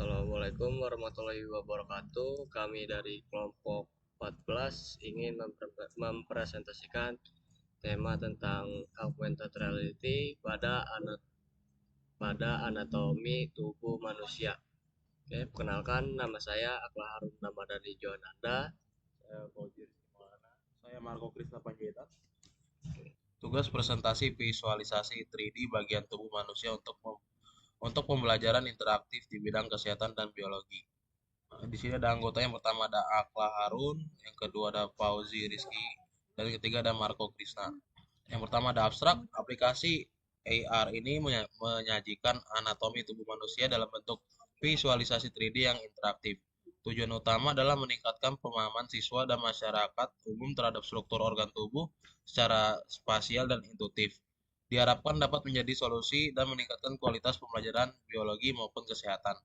Assalamualaikum warahmatullahi wabarakatuh. Kami dari kelompok 14 ingin mempresentasikan tema tentang augmented reality pada anatomi tubuh manusia. Oke, perkenalkan nama saya Akla Harun Ramadhani Johananda. Saya Fauzir Maulana. Saya Marco Krisna Panjaitan. Tugas presentasi visualisasi 3D bagian tubuh manusia untuk pembelajaran interaktif di bidang kesehatan dan biologi. Di sini ada anggota yang pertama ada Akla Harun, yang kedua ada Fauzi Rizky, dan yang ketiga ada Marco Krisna. Yang pertama ada abstrak, aplikasi AR ini menyajikan anatomi tubuh manusia dalam bentuk visualisasi 3D yang interaktif. Tujuan utama adalah meningkatkan pemahaman siswa dan masyarakat umum terhadap struktur organ tubuh secara spasial dan intuitif. Diharapkan dapat menjadi solusi dan meningkatkan kualitas pembelajaran biologi maupun kesehatan.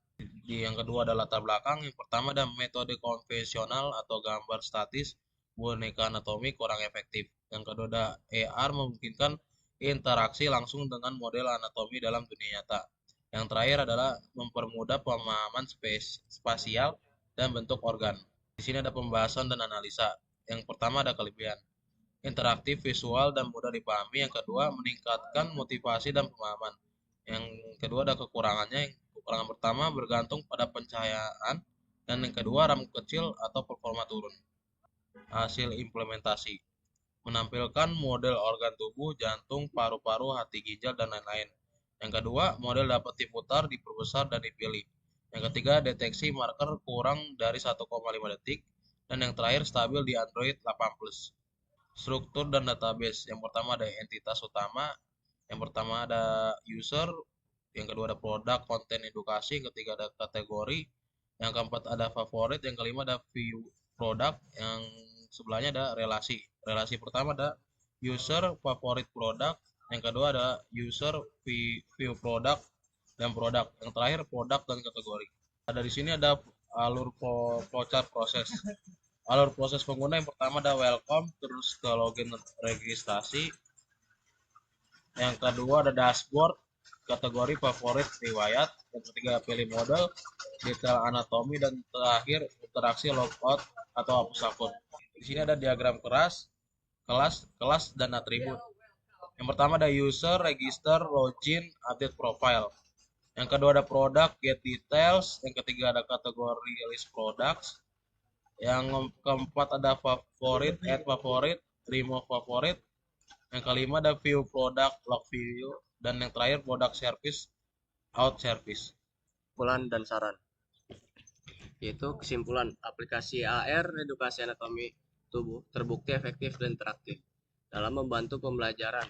Yang kedua adalah latar belakang. Yang pertama ada metode konvensional atau gambar statis boneka anatomi kurang efektif. Yang kedua ada AR memungkinkan interaksi langsung dengan model anatomi dalam dunia nyata. Yang terakhir adalah mempermudah pemahaman spasial dan bentuk organ. Di sini ada pembahasan dan analisa. Yang pertama ada kelebihan interaktif, visual, dan mudah dipahami. Yang kedua meningkatkan motivasi dan pemahaman. Yang kedua ada kekurangannya. Kekurangan pertama bergantung pada pencahayaan, dan yang kedua RAM kecil atau performa turun. Hasil implementasi menampilkan model organ tubuh, jantung, paru-paru, hati, ginjal, dan lain-lain. Yang kedua, model dapat diputar, diperbesar, dan dipilih. Yang ketiga, deteksi marker kurang dari 1,5 detik. Dan yang terakhir, stabil di Android 8 Plus. Struktur dan database. Yang pertama ada entitas utama. Yang pertama ada user. Yang kedua ada produk, konten, edukasi. Yang ketiga ada kategori. Yang keempat ada favorit. Yang kelima ada view produk. Yang sebelahnya ada relasi. Relasi pertama ada user, favorit produk. Yang kedua ada user, view produk, dan produk. Yang terakhir produk dan kategori. Ada di sini ada alur flowchart proses. Alur proses pengguna yang pertama ada welcome, terus ke login registrasi. Yang kedua ada dashboard, kategori favorit riwayat. Yang ketiga pilih model, detail anatomi, dan terakhir interaksi logout atau hapus akun. Di sini ada diagram kelas dan atribut. Yang pertama ada user, register, login, update profile. Yang kedua ada produk, get details. Yang ketiga ada kategori list products. Yang keempat ada favorit, add favorit, remove favorit. Yang kelima ada view product, log view. Dan yang terakhir product service, out service. Kesimpulan dan saran. Yaitu kesimpulan, aplikasi AR edukasi anatomi tubuh terbukti efektif dan interaktif dalam membantu pembelajaran.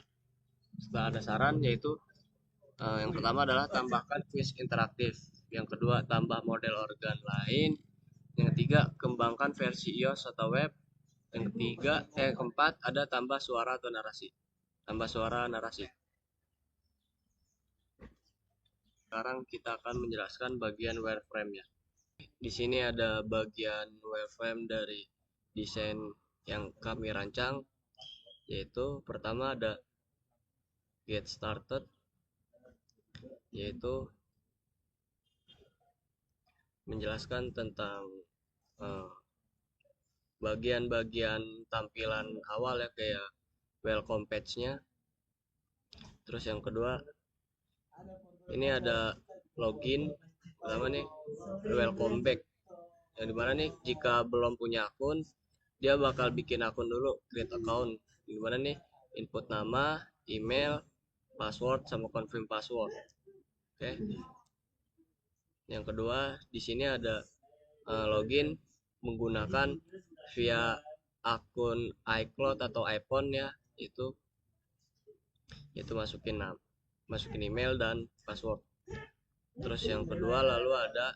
Setelah ada saran, yaitu yang pertama adalah tambahkan quiz interaktif. Yang kedua, tambah model organ lain. Yang ketiga, kembangkan versi iOS atau web. Yang keempat, ada tambah suara atau narasi. Tambah suara narasi. Sekarang kita akan menjelaskan bagian wireframe-nya. Di sini ada bagian wireframe dari desain yang kami rancang, yaitu pertama ada get started, yaitu menjelaskan tentang bagian-bagian tampilan awal ya, kayak welcome page-nya. Terus yang kedua, ini ada login. Pertama nih, welcome back. Yang dimana nih, jika belum punya akun, dia bakal bikin akun dulu, create account. Dimana nih, input nama, email, password, sama confirm password. Oke. Yang kedua, di sini ada login menggunakan via akun iCloud atau iPhone ya, itu masukin email dan password. Terus yang kedua, lalu ada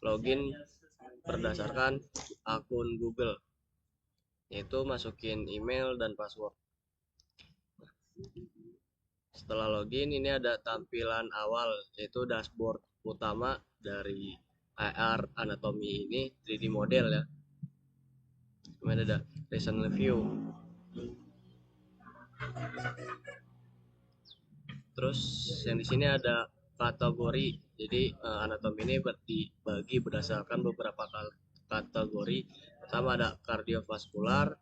login berdasarkan akun Google, yaitu masukin email dan password. Setelah login, ini ada tampilan awal, yaitu dashboard utama dari AR anatomi ini, 3D model ya. Kemudian ada recent review. Terus yang di sini ada kategori. Jadi anatomi ini dibagi berdasarkan beberapa kategori. Pertama ada kardiovaskular,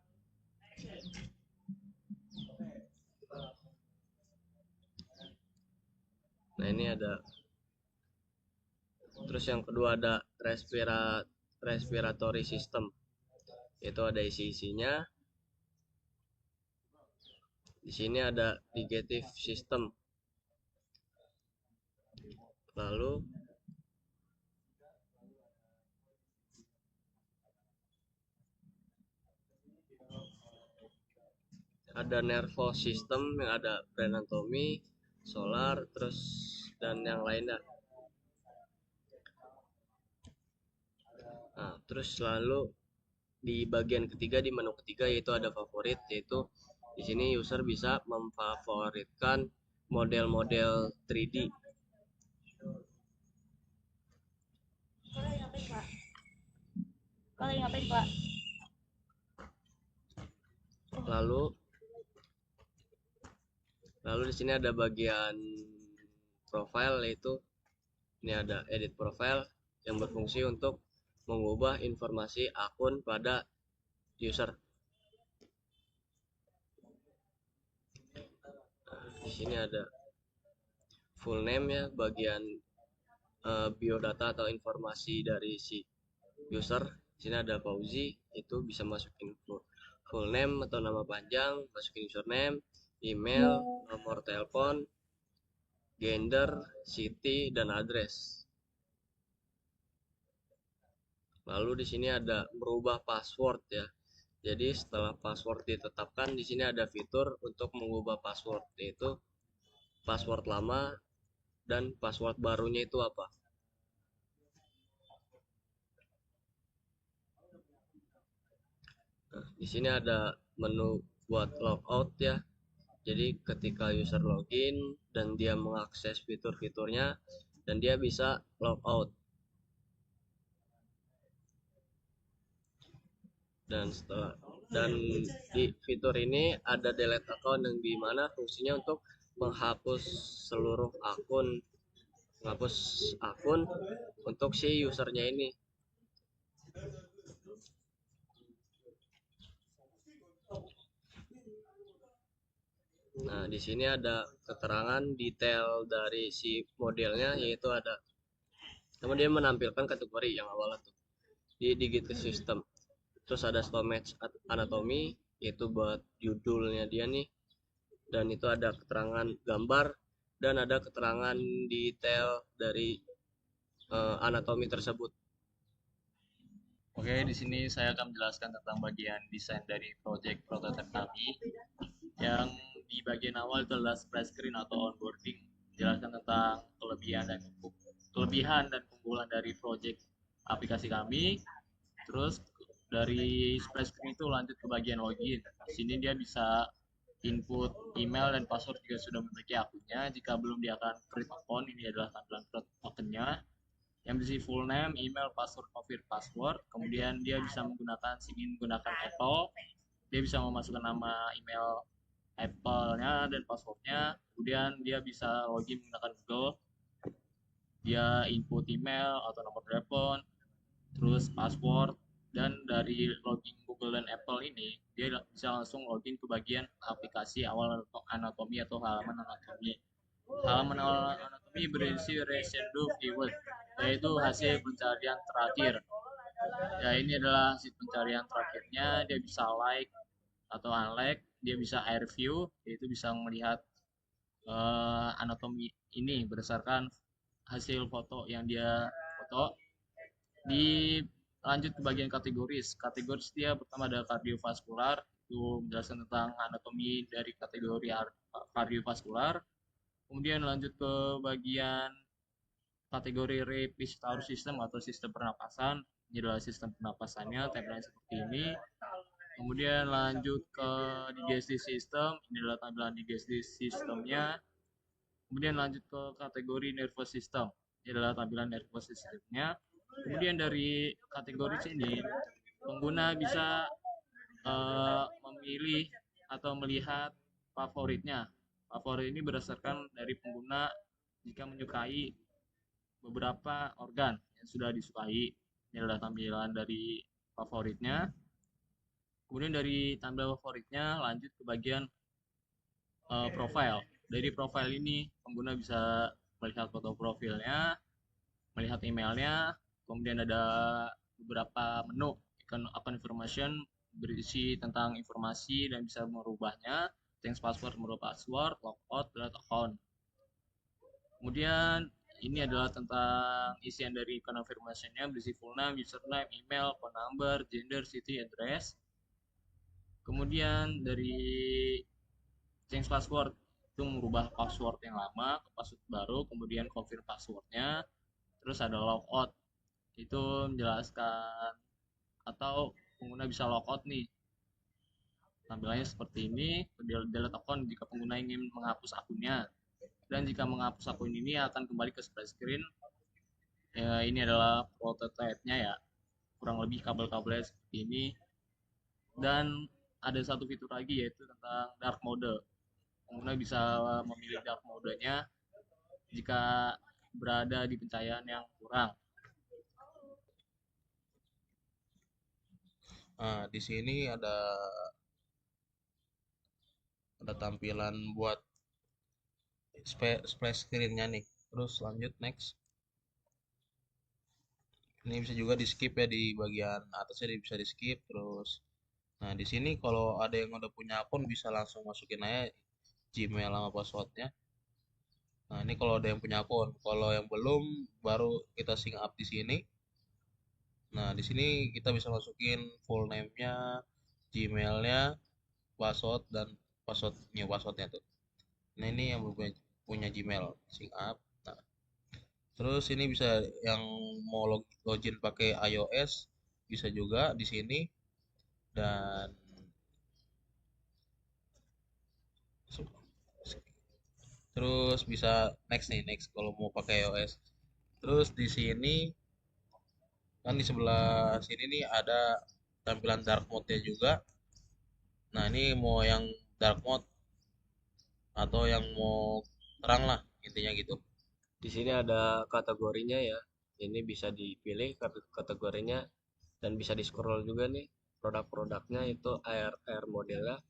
nah ini ada. Terus yang kedua ada respiratory system, itu ada isi-isinya. Di sini ada digestive system. Lalu ada nervous system yang ada brain anatomy, solar, terus dan yang lainnya. Nah, terus lalu di bagian ketiga, di menu ketiga, yaitu ada favorit, yaitu di sini user bisa memfavoritkan model-model 3D. Lalu di sini ada bagian profile, yaitu ini ada edit profile yang berfungsi untuk mengubah informasi akun pada user. Di sini ada full name ya, bagian biodata atau informasi dari si user. Di sini ada Fauzi, itu bisa masukin full name atau nama panjang, masukin username, email, nomor telepon, gender, city, dan address. Lalu di sini ada merubah password ya. Jadi setelah password ditetapkan, di sini ada fitur untuk mengubah password, yaitu password lama dan password barunya itu apa. Nah, di sini ada menu buat logout ya. Jadi ketika user login dan dia mengakses fitur-fiturnya, dan dia bisa logout. Dan di fitur ini ada delete account, yang dimana fungsinya untuk menghapus seluruh akun, untuk si usernya ini. Nah, di sini ada keterangan detail dari si modelnya, yaitu ada, kemudian menampilkan kategori yang awalnya tuh di digital system. Terus ada stomach anatomy, yaitu buat judulnya dia nih, dan itu ada keterangan gambar dan ada keterangan detail dari anatomi tersebut. Oke, di sini saya akan menjelaskan tentang bagian desain dari project prototype kami. Yang di bagian awal itu adalah splash screen atau onboarding, jelaskan tentang kelebihan dan keunggulan dari project aplikasi kami. Terus dari splash screen itu lanjut ke bagian login. Di sini dia bisa input email dan password jika sudah memiliki akunnya. Jika belum, dia akan create account. Ini adalah tampilan create akunnya yang berisi full name, email, password, confirm password. Kemudian dia bisa menggunakan Apple. Dia bisa memasukkan nama email Apple-nya dan passwordnya. Kemudian dia bisa login menggunakan Google. Dia input email atau nomor telepon, terus password, dan dari login Google dan Apple ini dia bisa langsung login ke bagian aplikasi awal anatomi atau halaman anatomi. Halaman awal anatomi berisi residu keyword, yaitu hasil pencarian terakhir. Ya, ini adalah hasil pencarian terakhirnya. Dia bisa like atau unlike, dia bisa air view, yaitu bisa melihat anatomi ini berdasarkan hasil foto yang dia foto. Lanjut ke bagian kategoris. Kategoris dia pertama ada kardiovaskular, itu menjelaskan tentang anatomi dari kategori kardiovaskular. Kemudian lanjut ke bagian kategori respiratory system atau sistem pernapasan. Ini adalah sistem pernapasannya, tampilan seperti ini. Kemudian lanjut ke digestive system, ini adalah tampilan digestive systemnya. Kemudian lanjut ke kategori nervous system, ini adalah tampilan nervous systemnya. Kemudian dari kategori sini, pengguna bisa memilih atau melihat favoritnya. Favorit ini berdasarkan dari pengguna jika menyukai beberapa organ yang sudah disukai. Ini adalah tampilan dari favoritnya. Kemudian dari tampilan favoritnya lanjut ke bagian profile. Dari profile ini pengguna bisa melihat foto profilnya, melihat emailnya, kemudian ada beberapa menu account information berisi tentang informasi dan bisa merubahnya, change password merubah password, logout, delete account. Kemudian ini adalah tentang isian dari account information-nya berisi full name, username, email, phone number, gender, city, address. Kemudian dari change password itu merubah password yang lama ke password baru, kemudian confirm passwordnya. Terus ada logout, itu menjelaskan atau pengguna bisa logout nih. Tampilannya seperti ini, delete account jika pengguna ingin menghapus akunnya. Dan jika menghapus akun ini akan kembali ke splash screen. Ya, ini adalah prototype-nya ya, kurang lebih kabel-kabelnya seperti ini. Dan ada satu fitur lagi yaitu tentang dark mode. Pengguna bisa memilih dark mode-nya jika berada di pencahayaan yang kurang. Nah, di sini ada tampilan buat splash screen-nya nih. Terus lanjut next. Ini bisa juga di skip ya, di bagian atasnya bisa di skip. Terus, nah di sini kalau ada yang udah punya akun bisa langsung masukin aja Gmail sama passwordnya. Nah ini kalau ada yang punya akun, kalau yang belum baru kita sync up di sini. Nah di sini kita bisa masukin full name-nya, Gmail-nya, password dan passwordnya tuh. Nah ini yang belum punya Gmail, sync up. Nah, terus ini bisa yang mau login pakai iOS bisa juga di sini, dan terus bisa next kalau mau pakai iOS. Terus di sini kan di sebelah sini nih ada tampilan dark mode-nya juga. Nah, ini mau yang dark mode atau yang mau terang lah intinya gitu. Di sini ada kategorinya ya. Ini bisa dipilih kategorinya dan bisa di scroll juga nih. Produk-produknya itu air modelnya,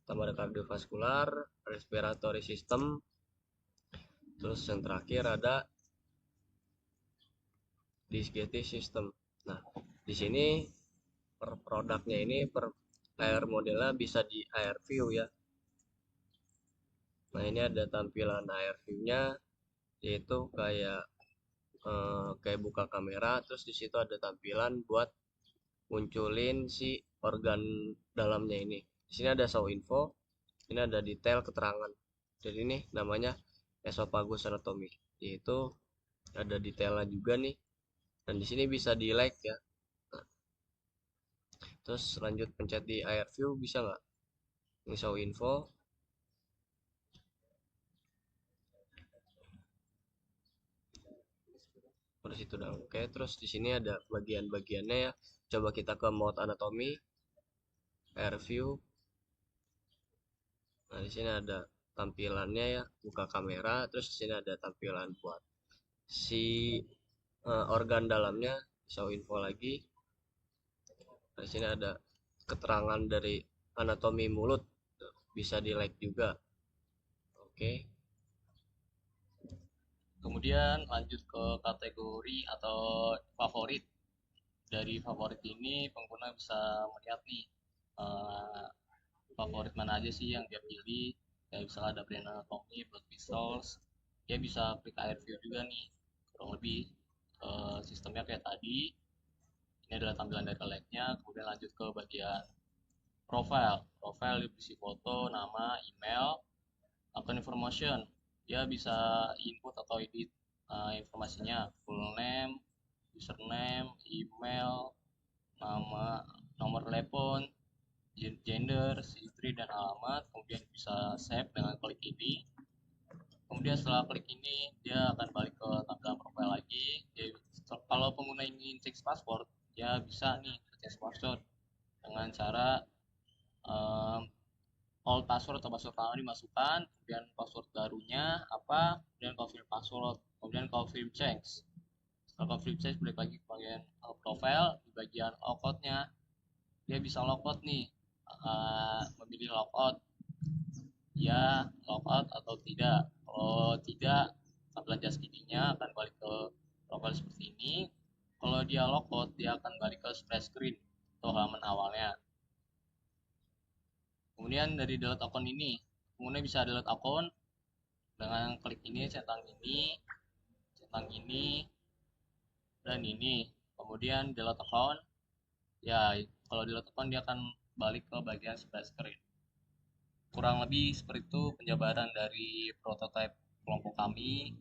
tambah ada kardiovaskular, respiratory system, terus yang terakhir ada digestive system. Nah, di sini per produknya ini per air modelnya bisa di air view ya. Nah, ini ada tampilan air view-nya, yaitu kayak buka kamera, terus di situ ada tampilan buat munculin si organ dalamnya ini. Di sini ada show info, ini ada detail keterangan. Jadi ini namanya esophagus anatomy, yaitu ada detailnya juga nih. Dan di sini bisa di like ya. Nah, terus lanjut pencet di air view bisa nggak? Ini show info. Terus itu udah oke. Terus di sini ada bagian-bagiannya ya. Coba kita ke mode anatomy, air view. Nah, di sini ada tampilannya ya, buka kamera, terus di sini ada tampilan buat si organ dalamnya, show info lagi. Nah, di sini ada keterangan dari anatomi mulut, bisa di like juga. Oke. Kemudian lanjut ke kategori atau favorit. Dari favorit ini pengguna bisa melihat nih eh, favorit mana aja sih yang dia pilih. Kayak misalnya ada brand anatomy, blood vessels, dia bisa klik air view juga nih. Kurang lebih sistemnya kayak tadi. Ini adalah tampilan dari like-nya. Kemudian lanjut ke bagian profile. Profile berisi foto, nama, email, account information. Dia bisa input atau edit informasinya, full name, username, email, nama, nomor telepon, gender, istri dan alamat. Kemudian bisa save dengan klik ini. Kemudian setelah klik ini dia akan balik ke tampilan profile lagi. Jadi, kalau pengguna ingin change password, dia bisa nih change password dengan cara um, old password atau password lama dimasukkan, kemudian password barunya apa, kemudian confirm password, kemudian confirm change. Setelah confirm change, balik lagi ke bagian profile, di bagian logoutnya dia bisa logout nih, memilih logout ya logout atau tidak. Kalau tidak, tampilan just nya akan balik ke profile seperti ini. Kalau dia logout, dia akan balik ke splash screen atau halaman awalnya. Kemudian dari delete account ini, kemudian bisa delete account dengan klik ini, centang ini, dan ini. Kemudian delete account, ya kalau delete account dia akan balik ke bagian splash screen. Kurang lebih seperti itu penjabaran dari prototipe kelompok kami.